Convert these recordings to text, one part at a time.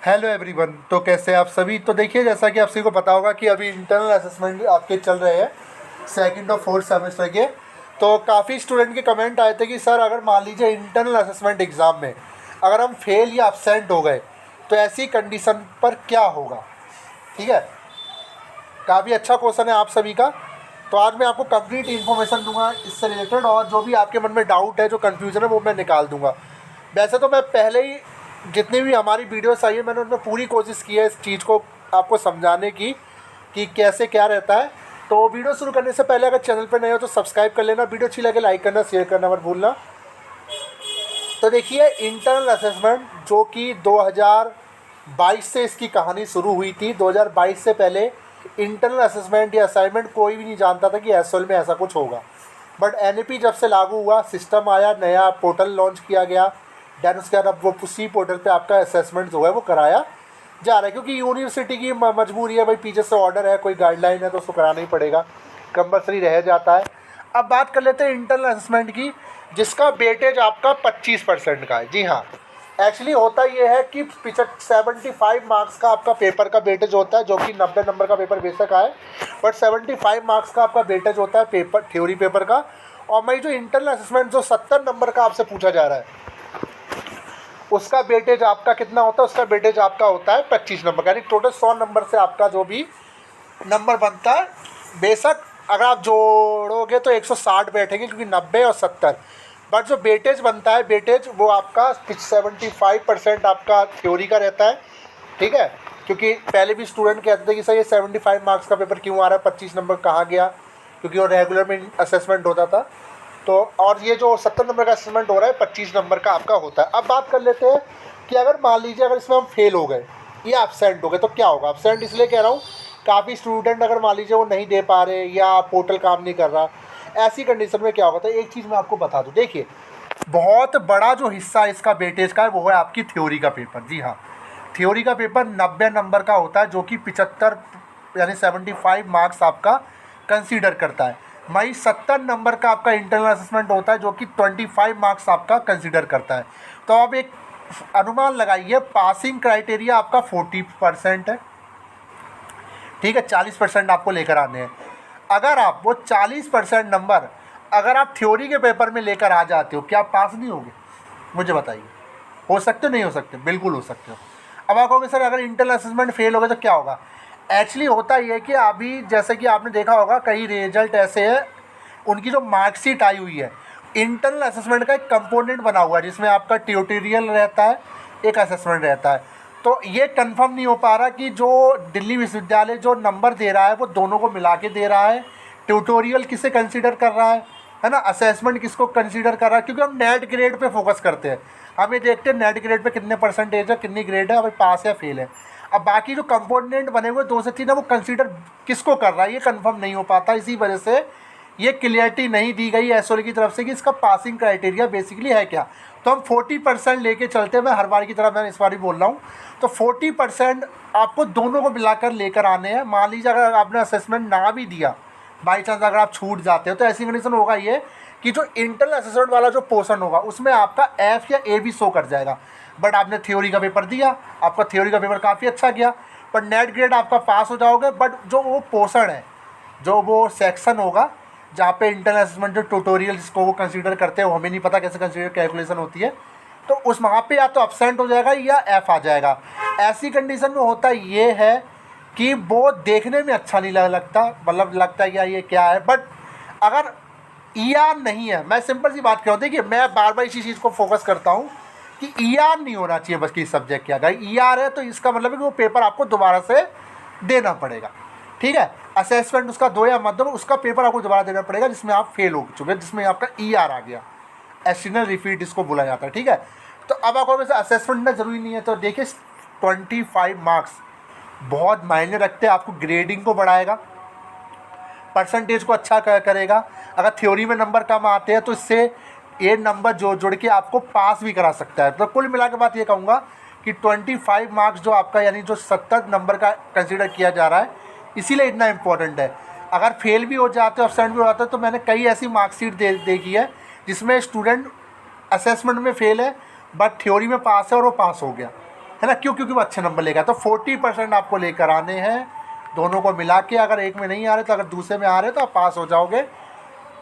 Hello everyone. तो कैसे हैं आप सभी। तो देखिए, जैसा कि आप सभी को पता होगा कि अभी इंटरनल असेसमेंट आपके चल रहे हैं सेकंड और फोर्थ सेमेस्टर के। तो काफ़ी स्टूडेंट के कमेंट आए थे कि सर अगर मान लीजिए इंटरनल असेसमेंट एग्ज़ाम में अगर हम फेल या अब्सेंट हो गए तो ऐसी कंडीशन पर क्या होगा। ठीक है, काफ़ी अच्छा क्वेश्चन है आप सभी का। तो आज मैं आपको कंप्लीट इन्फॉर्मेशन दूंगा इससे रिलेटेड, और जो भी आपके मन में डाउट है, जो कन्फ्यूज़न है, वो मैं निकाल दूंगा। वैसे तो मैं पहले ही जितनी भी हमारी वीडियोस आई है मैंने उनमें पूरी कोशिश की है इस चीज़ को आपको समझाने की कि कैसे क्या रहता है। तो वीडियो शुरू करने से पहले अगर चैनल पर नए हो तो सब्सक्राइब कर लेना, वीडियो अच्छी लगे लाइक करना, शेयर करना मत भूलना। तो देखिए, इंटरनल असेसमेंट जो कि 2022 से इसकी कहानी शुरू हुई थी। 2022 से पहले इंटरनल असेसमेंट या असाइनमेंट कोई भी नहीं जानता था कि एसओएल में ऐसा कुछ होगा। बट एनईपी जब से लागू हुआ, सिस्टम आया, नया पोर्टल लॉन्च किया गया, देन उसके बाद अब वो उसी पोर्टल पे आपका असेसमेंट जो है वो कराया जा रहा है, क्योंकि यूनिवर्सिटी की मजबूरी है भाई, पीछे से ऑर्डर है, कोई गाइडलाइन है तो उसको कराना ही पड़ेगा, कंपलसरी रह जाता है। अब बात कर लेते हैं इंटरनल असेसमेंट की, जिसका वेटेज आपका 25% का है। जी हाँ, एक्चुअली होता ये है कि 75 मार्क्स का आपका पेपर का वेटेज होता है, जो कि 90 नंबर का पेपर बेशक आए, बट 75 मार्क्स का आपका वेटेज होता है पेपर, थ्योरी पेपर का। और मैं जो इंटरनल असेसमेंट जो 70 नंबर का आपसे पूछा जा रहा है उसका वेटेज आपका कितना होता है, उसका वेटेज आपका होता है 25 नंबर का, यानी टोटल 100 नंबर से आपका जो भी नंबर बनता है, बेशक अगर आप जोड़ोगे तो 160 बैठेंगे, क्योंकि 90 और 70, बट जो वेटेज बनता है, वेटेज वो आपका 75% आपका थ्योरी का रहता है। ठीक है, क्योंकि पहले भी स्टूडेंट कहते थे कि सर ये 75 मार्क्स का पेपर क्यों आ रहा है, 25 नंबर कहाँ गया, क्योंकि वो रेगुलर में असेसमेंट होता था। तो और ये जो 70 नंबर का असेसमेंट हो रहा है 25 नंबर का आपका होता है। अब बात कर लेते हैं कि अगर मान लीजिए अगर इसमें हम फेल हो गए या एब्सेंट हो गए तो क्या होगा। एब्सेंट इसलिए कह रहा हूँ, काफ़ी स्टूडेंट अगर मान लीजिए वो नहीं दे पा रहे या पोर्टल काम नहीं कर रहा, ऐसी कंडीशन में क्या होगा। तो एक चीज़ मैं आपको बता दूँ, देखिए बहुत बड़ा जो हिस्सा इसका वेटेज का है वो है आपकी थ्योरी का पेपर। जी हाँ, थ्योरी का पेपर 90 नंबर का होता है, जो कि 75 यानी 75 मार्क्स आपका कंसीडर करता है। वहीं 70 नंबर का आपका इंटरनल असेसमेंट होता है, जो कि 25 मार्क्स आपका कंसीडर करता है। तो अब एक अनुमान लगाइए, पासिंग क्राइटेरिया आपका 40% है। ठीक है, 40% आपको लेकर आने हैं। अगर आप वो 40% नंबर अगर आप थ्योरी के पेपर में लेकर आ जाते हो, क्या आप पास नहीं होगे? मुझे बताइए, हो सकते हो नहीं हो सकते? बिल्कुल हो सकते हो। अब आप कहोगे सर अगर इंटरनल असेसमेंट फेल हो गए तो क्या होगा। एक्चुअली होता ये है कि अभी जैसे कि आपने देखा होगा कई रिजल्ट ऐसे हैं, उनकी जो मार्कशीट आई हुई है, इंटरनल असेसमेंट का एक कंपोनेंट बना हुआ है जिसमें आपका ट्यूटोरियल रहता है, एक असेसमेंट रहता है। तो ये कंफर्म नहीं हो पा रहा कि जो दिल्ली विश्वविद्यालय जो नंबर दे रहा है वो दोनों को मिला के दे रहा है, ट्यूटोरियल किसे कंसीडर कर रहा है ना, असेसमेंट किसको कंसीडर कर रहा है, क्योंकि हम नेट ग्रेड पे फोकस करते हैं। हम ये देखते हैं नेट ग्रेड पे कितने परसेंटेज है, कितनी ग्रेड है, अभी पास या फेल है। अब बाकी जो कंपोनेंट बने हुए 2 से 3 है वो कंसीडर किसको कर रहा है ये कंफर्म नहीं हो पाता। इसी वजह से ये क्लियरिटी नहीं दी गई एसओएल की तरफ से कि इसका पासिंग क्राइटेरिया बेसिकली है क्या। तो हम 40% लेके चलते हैं। मैं हर बार की तरह मैं इस बार भी बोल रहा हूँ, तो 40% आपको दोनों को मिलाकर लेकर आने हैं। मान लीजिए अगर आपने असेसमेंट ना भी दिया, बाई चांस अगर आप छूट जाते हो, तो ऐसी कंडीशन होगा ये कि जो इंटरनल असेसमेंट वाला जो पोर्शन होगा उसमें आपका एफ या ए भी शो कर जाएगा। बट आपने थ्योरी का पेपर दिया, आपका थ्योरी का पेपर काफ़ी अच्छा गया, पर नेट ग्रेड आपका पास हो जाओगे। बट जो वो पोर्शन है, जो वो सेक्शन होगा जहाँ पे इंटरनल असेसमेंट जो ट्यूटोरियल जिसको वो कंसीडर करते हैं, वो हमें नहीं पता कैसे कंसीडर कैलकुलेशन होती है, तो उस वहाँ पे या तो अपसेंट हो जाएगा या एफ आ जाएगा। ऐसी कंडीशन में होता ये है कि वो देखने में अच्छा नहीं लगता, मतलब लगता है यार ये क्या है। बट अगर ईआर नहीं है, मैं सिंपल सी बात कर रहा हूँ, देखिए मैं बार बार इसी चीज़ को फोकस करता हूँ कि ईआर नहीं होना चाहिए बस किसी सब्जेक्ट का। अगर ईआर है तो इसका मतलब है कि वो पेपर आपको दोबारा से देना पड़ेगा। ठीक है, असेसमेंट उसका दो या मत दो, उसका पेपर आपको दोबारा देना पड़ेगा जिसमें आप फेल हो चुके, जिसमें आपका ईआर आ गया, एक्सटर्नल रिपीट इसको बोला जाता है। ठीक है, तो अब आपको वैसे असेसमेंट ना जरूरी नहीं है। तो देखिए 25 मार्क्स बहुत मायने रखते हैं, आपको ग्रेडिंग को बढ़ाएगा, परसेंटेज को अच्छा करेगा। अगर थ्योरी में नंबर कम आते हैं तो इससे ये नंबर जुड़ के आपको पास भी करा सकता है। तो कुल मिला के बात ये कहूँगा कि 25 मार्क्स जो आपका यानी जो 70 नंबर का कंसीडर किया जा रहा है, इसीलिए इतना इम्पोर्टेंट है। अगर फेल भी हो जाते हो, एब्सेंट भी हो जाते हो, तो मैंने कई ऐसी मार्कशीट देखी है जिसमें स्टूडेंट असेसमेंट में फेल है बट थ्योरी में पास है और वो पास हो गया। है ना, क्यों? क्योंकि वो अच्छे नंबर लेगा। तो 40% आपको लेकर आने हैं दोनों को मिला के। अगर एक में नहीं आ रहे तो अगर दूसरे में आ रहे तो आप पास हो जाओगे,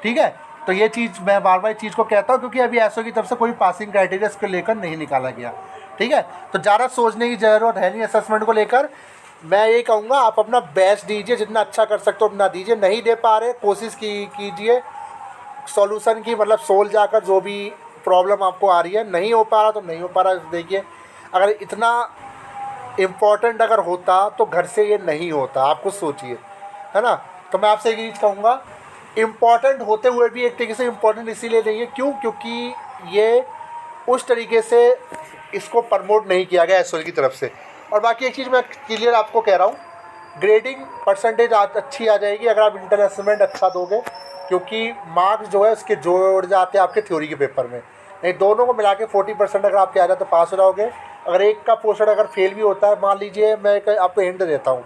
ठीक है। तो ये चीज़ मैं बार बार चीज़ को कहता हूँ, क्योंकि अभी एसओ की तरफ से कोई पासिंग क्राइटेरिया इसको लेकर नहीं निकाला गया, ठीक है। तो ज़्यादा सोचने की ज़रूरत है नहीं असेसमेंट को लेकर। मैं ये कहूँगा आप अपना बेस्ट दीजिए, जितना अच्छा कर सकते हो उतना दीजिए। नहीं दे पा रहे कोशिश कीजिए सॉल्यूशन की, मतलब सोल जाकर जो भी प्रॉब्लम आपको आ रही है। नहीं हो पा रहा तो नहीं हो पा रहा, देखिए अगर इतना इम्पॉर्टेंट अगर होता तो घर से ये नहीं होता, आप कुछ सोचिए, है ना। तो मैं आपसे एक चीज़ कहूँगा, इम्पॉर्टेंट होते हुए भी एक तरीके से इम्पॉर्टेंट इसीलिए नहीं है, क्यों? क्योंकि ये उस तरीके से इसको प्रमोट नहीं किया गया एसओ की तरफ से। और बाकी एक चीज़ मैं क्लियर आपको कह रहा हूँ, ग्रेडिंग परसेंटेज अच्छी आ जाएगी अगर आप इंटर असेसमेंट अच्छा दोगे, क्योंकि मार्क्स जो है उसके जोड़ जाते हैं आपके थ्योरी के पेपर में। नहीं, दोनों को मिला के 40% अगर आपके आ जाए तो पास हो जाओगे। अगर एक का पोर्शन अगर फेल भी होता है, मान लीजिए मैं आपको हिंट देता हूँ,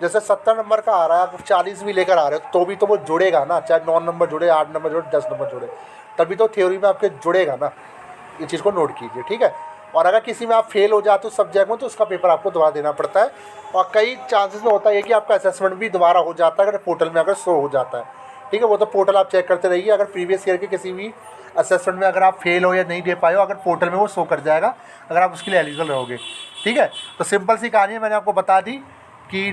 जैसे 70 नंबर का आ रहा है, आप 40 भी लेकर आ रहे हो तो भी तो वो जुड़ेगा ना, चाहे 9 नंबर जुड़े, 8 नंबर जुड़े, 10 नंबर जुड़े, तभी तो थ्योरी में आपके जुड़ेगा ना। ये चीज़ को नोट कीजिए, ठीक है। और अगर किसी में आप फेल हो जाते हो सब्जेक्ट में तो उसका पेपर आपको दोबारा देना पड़ता है। और कई चांसेस में होता है कि आपका असेसमेंट भी दोबारा हो जाता है अगर पोर्टल में अगर शो हो जाता है, ठीक है। वो तो पोर्टल आप चेक करते रहिए, अगर प्रीवियस ईयर के किसी भी असेसमेंट में अगर आप फेल हो या नहीं दे पाए हो, अगर पोर्टल में वो शो कर जाएगा अगर आप उसके लिए एलिजिबल रहोगे, ठीक है। तो सिंपल सी कहानी है, मैंने आपको बता दी कि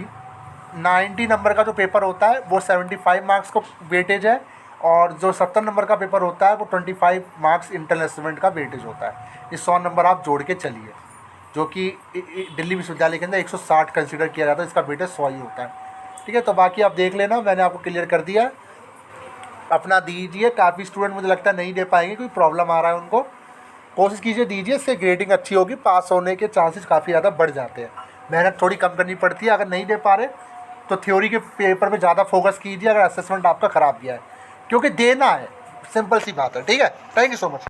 90 नंबर का जो पेपर होता है वो 75 मार्क्स को वेटेज है, और जो 70 नंबर का पेपर होता है वो 25 मार्क्स इंटरनल असेसमेंट का वेटेज होता है। ये 100 नंबर आप जोड़ के चलिए, जो कि दिल्ली विश्वविद्यालय के अंदर 160 कंसिडर किया जाता है, इसका वेटेज 100 ही होता है, ठीक है। तो बाकी आप देख लेना, मैंने आपको क्लियर कर दिया, अपना दीजिए। काफ़ी स्टूडेंट मुझे लगता है नहीं दे पाएंगे, कोई प्रॉब्लम आ रहा है उनको, कोशिश कीजिए दीजिए, इससे ग्रेडिंग अच्छी होगी, पास होने के चांसेस काफ़ी ज़्यादा बढ़ जाते हैं। मेहनत थोड़ी कम करनी पड़ती है, अगर नहीं दे पा रहे तो थ्योरी के पेपर में ज़्यादा फोकस कीजिए अगर असेसमेंट आपका ख़राब गया है, क्योंकि देना है, सिंपल सी बात है, ठीक है। Thank you so much.